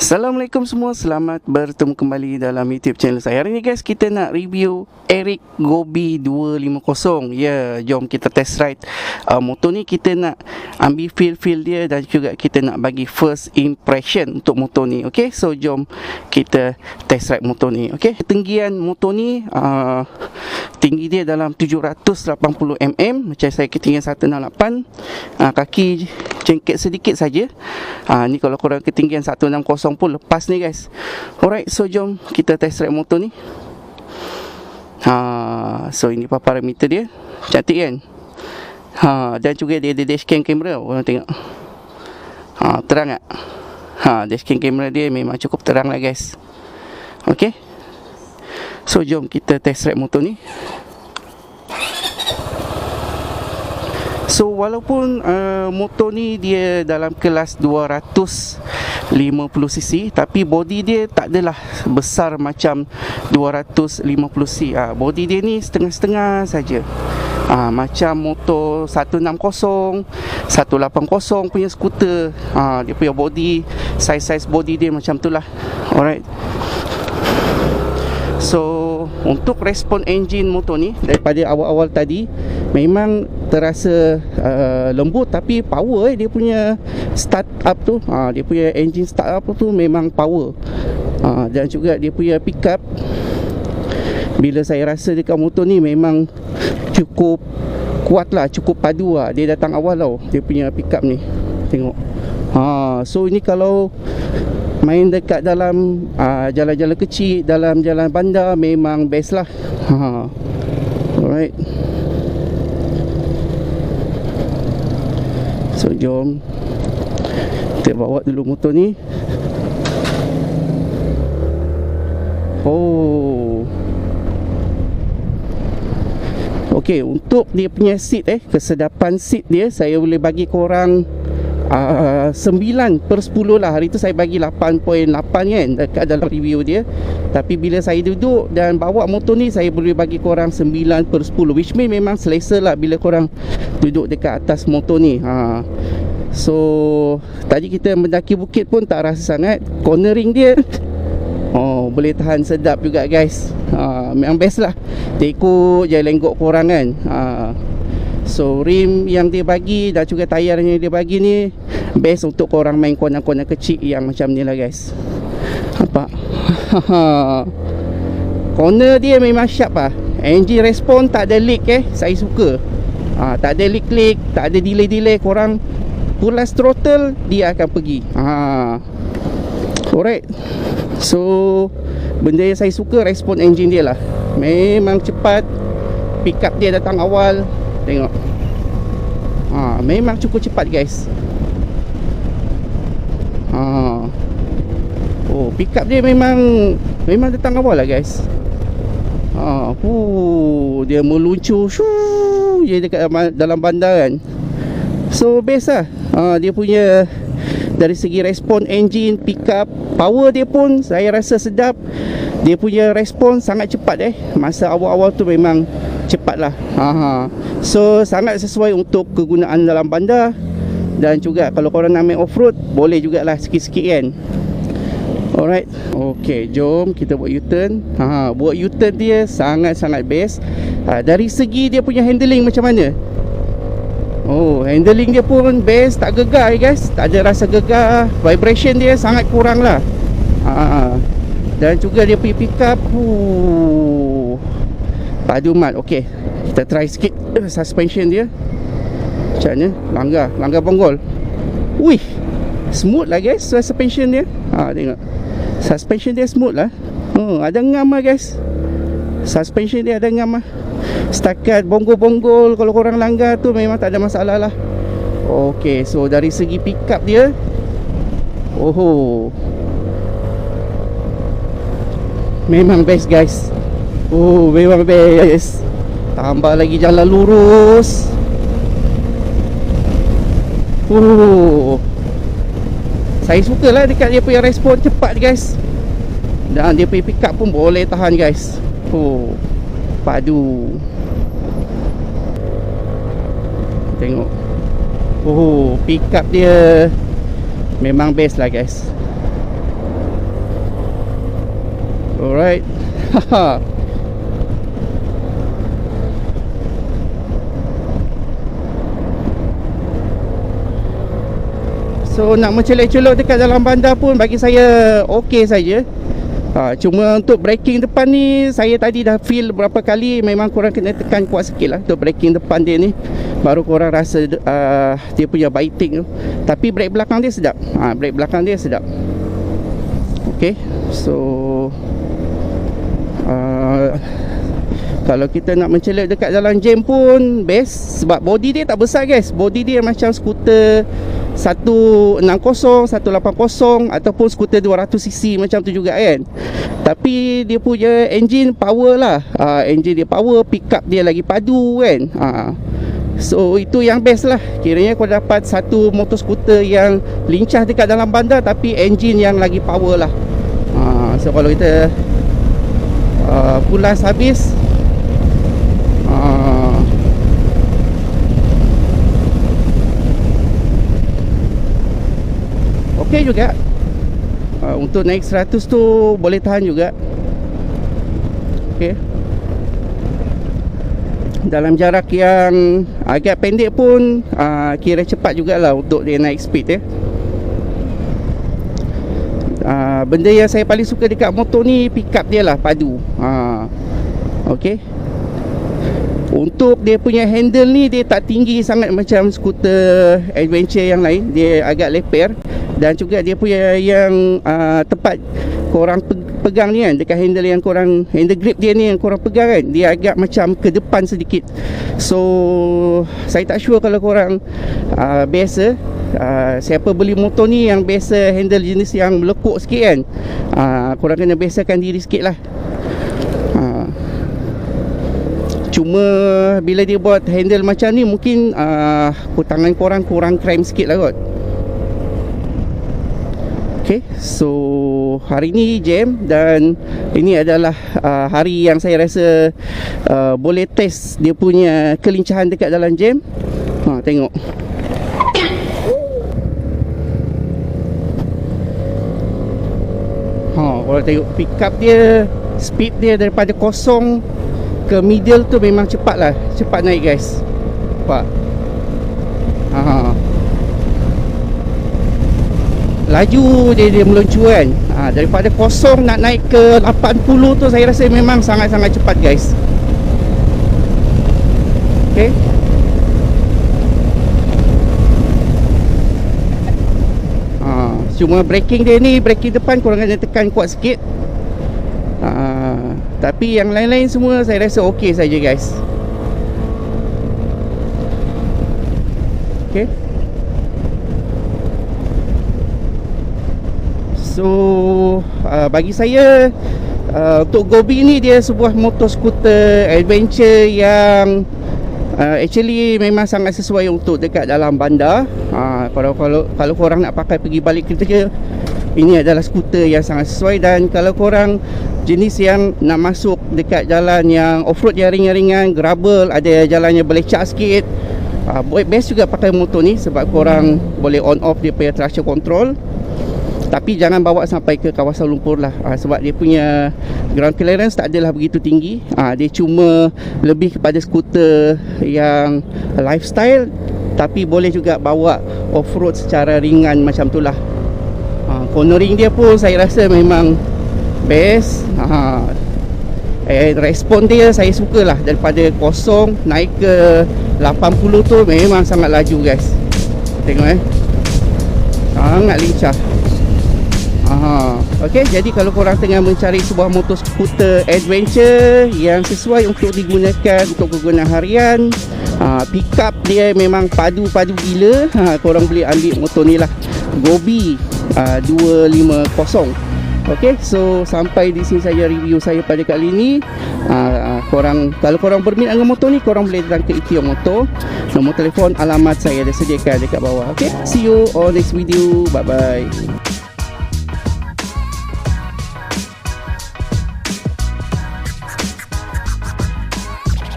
Assalamualaikum semua, selamat bertemu kembali dalam YouTube channel saya. Hari ni guys, kita nak review Aeric Gobi 250. Ya, jom kita test ride motor ni. Kita nak ambil feel dia dan juga kita nak bagi first impression untuk motor ni. Okay, so jom kita test ride motor ni. Okay, ketinggian motor ni tinggi dia dalam 780 mm. Macam saya ketinggian 168, kaki cengket sedikit saja. Ni kalau korang ketinggian 160 pun lepas ni guys. Alright, so jom kita test ride motor ni. So ini parameter dia. Cantik kan? Dan juga dia ada dashcam kamera. Orang tengok. Terang tak? Dashcam kamera dia memang cukup terang lah guys. Okay, so jom kita test ride motor ni. So walaupun motor ni dia dalam kelas 250cc, tapi body dia tak adalah besar macam 250cc. Body dia ni setengah-setengah saja. Macam motor 160, 180 punya skuter. Dia punya body, size body dia macam tu lah. Alright. So untuk respon engine motor ni daripada awal-awal tadi memang terasa lembut, tapi power dia punya start up tu, dia punya engine start up tu memang power. Dan juga dia punya pickup, bila saya rasa dekat motor ni memang cukup kuat lah, cukup padu lah. Dia datang awal tau, dia punya pickup ni. Tengok. So ini kalau main dekat dalam jalan-jalan kecil, dalam jalan bandar memang best lah. Alright. So jom kita bawa dulu motor ni. Okay, untuk dia punya seat, kesedapan seat dia, saya boleh bagi korang 9/10 lah. Hari tu saya bagi 8.8 kan dekat dalam review dia. Tapi bila saya duduk dan bawa motor ni, saya boleh bagi korang 9/10, which mean memang selesa lah bila korang duduk dekat atas motor ni. So tadi kita mendaki bukit pun tak rasa sangat. Cornering dia boleh tahan sedap juga guys. Memang best lah. Dia ikut je lenggok korang kan. So rim yang dia bagi dan juga tayar yang dia bagi ni best untuk korang main corner-corner kecil yang macam ni lah guys. Nampak? Corner dia memang sharp lah. Engine respon tak ada leak saya suka. Tak ada leak, tak ada delay. Korang pulas throttle, dia akan pergi. Alright. So benda yang saya suka respon engine dia lah. Memang cepat. Pickup dia datang awal. Tengok. Memang cukup cepat guys. Pickup dia memang datang awal lah guys. Dia meluncur dia dekat dalam bandar kan. So best lah. Dia punya dari segi respon engine, pickup, power dia pun saya rasa sedap. Dia punya respon sangat cepat masa awal-awal tu memang cepat lah. So sangat sesuai untuk kegunaan dalam bandar. Dan juga kalau korang nak main off-road, boleh jugalah sikit-sikit kan. Alright. Okay, jom kita buat U-turn. Buat U-turn dia sangat-sangat best. Dari segi dia punya handling macam mana? Handling dia pun best. Tak gegar guys. Tak ada rasa gegar. Vibration dia sangat kurang lah. Dan juga dia punya pickup padu mat. Okay, kita try sikit suspension dia. Macam mana? Langgar bonggol. Wih, smooth lah guys suspension dia. Tengok, suspension dia smooth lah. Ada ngam lah guys. Suspension dia ada ngam lah. Setakat bonggol-bonggol kalau korang langgar tu memang tak ada masalah lah. Okay, so dari segi pickup dia, memang best guys. Memang best. Tambah lagi jalan lurus. Saya suka lah dekat dia punya respon cepat guys. Dan dia punya pickup pun boleh tahan guys. Padu. Tengok. Pickup dia memang best lah guys. Alright. So nak mencelok-celok dekat dalam bandar pun bagi saya okey saja. Cuma untuk braking depan ni, saya tadi dah feel berapa kali, memang korang kena tekan kuat sikit lah untuk braking depan dia ni, baru korang rasa dia punya biting tu. Tapi brake belakang dia sedap. Brake belakang dia sedap. Okay, so kalau kita nak mencelok dekat jalan jam pun best, sebab body dia tak besar guys. Body dia macam skuter 160, 180 ataupun skuter 200cc macam tu juga kan. Tapi dia punya engine power lah. Engine dia power, pick up dia lagi padu kan. So itu yang best lah. Kiranya kau dapat satu motor skuter yang lincah dekat dalam bandar tapi engine yang lagi power lah. So kalau kita pulas habis, okey juga. Untuk naik 100 tu boleh tahan juga. Okey. Dalam jarak yang agak pendek pun kira cepat jugalah untuk dia naik speed ya. Benda yang saya paling suka dekat motor ni, pick up dia lah, padu. Okey. Untuk dia punya handle ni, dia tak tinggi sangat macam skuter adventure yang lain. Dia agak leper. Dan juga dia punya yang tempat korang pegang ni kan, dekat handle yang korang, handle grip dia ni yang korang pegang kan, dia agak macam ke depan sedikit. So saya tak sure kalau korang biasa, siapa beli motor ni yang biasa handle jenis yang melekuk sikit kan, korang kena biasakan diri sikit lah. Cuma bila dia buat handle macam ni, mungkin tangan korang kurang cramp sikit lah kot. Okay, so hari ni jam dan ini adalah hari yang saya rasa boleh test dia punya kelincahan dekat dalam jam. Tengok. Kalau tengok pick up dia, speed dia daripada kosong ke middle tu memang cepat lah. Cepat naik guys. Nampak? Laju dia meluncur kan. Daripada kosong nak naik ke 80 tu saya rasa memang sangat-sangat cepat guys. Okay. Cuma braking dia ni, braking depan korang kena tekan kuat sikit. Tapi yang lain-lain semua saya rasa okey saja guys. Okay. So bagi saya untuk Gobi ni dia sebuah motor skuter adventure yang actually memang sangat sesuai untuk dekat dalam bandar. Kalau korang nak pakai pergi balik kerja, ini adalah skuter yang sangat sesuai. Dan kalau korang jenis yang nak masuk dekat jalan yang off-road yang ringan-ringan, gravel, ada jalannya belecak sikit, best juga pakai motor ni sebab korang boleh on off dia punya traction control. Tapi jangan bawa sampai ke kawasan lumpur lah, sebab dia punya ground clearance tak adalah begitu tinggi. Dia cuma lebih kepada skuter yang lifestyle, tapi boleh juga bawa off-road secara ringan macam tu lah. Cornering dia pun saya rasa memang best. Respon dia saya suka lah. Daripada kosong naik ke 80 tu memang sangat laju guys. Tengok sangat lincah. Okey, jadi kalau korang tengah mencari sebuah motor skuter adventure yang sesuai untuk digunakan untuk kegunaan harian, pick up dia memang padu-padu gila, korang boleh ambil motor ni lah, Gobi 250. Okey, so sampai di sini saja review saya pada kali ini. Kalau korang berminat dengan motor ni, korang boleh datang ke Ikea Motor. Nombor telefon, alamat saya ada sediakan dekat bawah. Okey, see you on next video. Bye bye.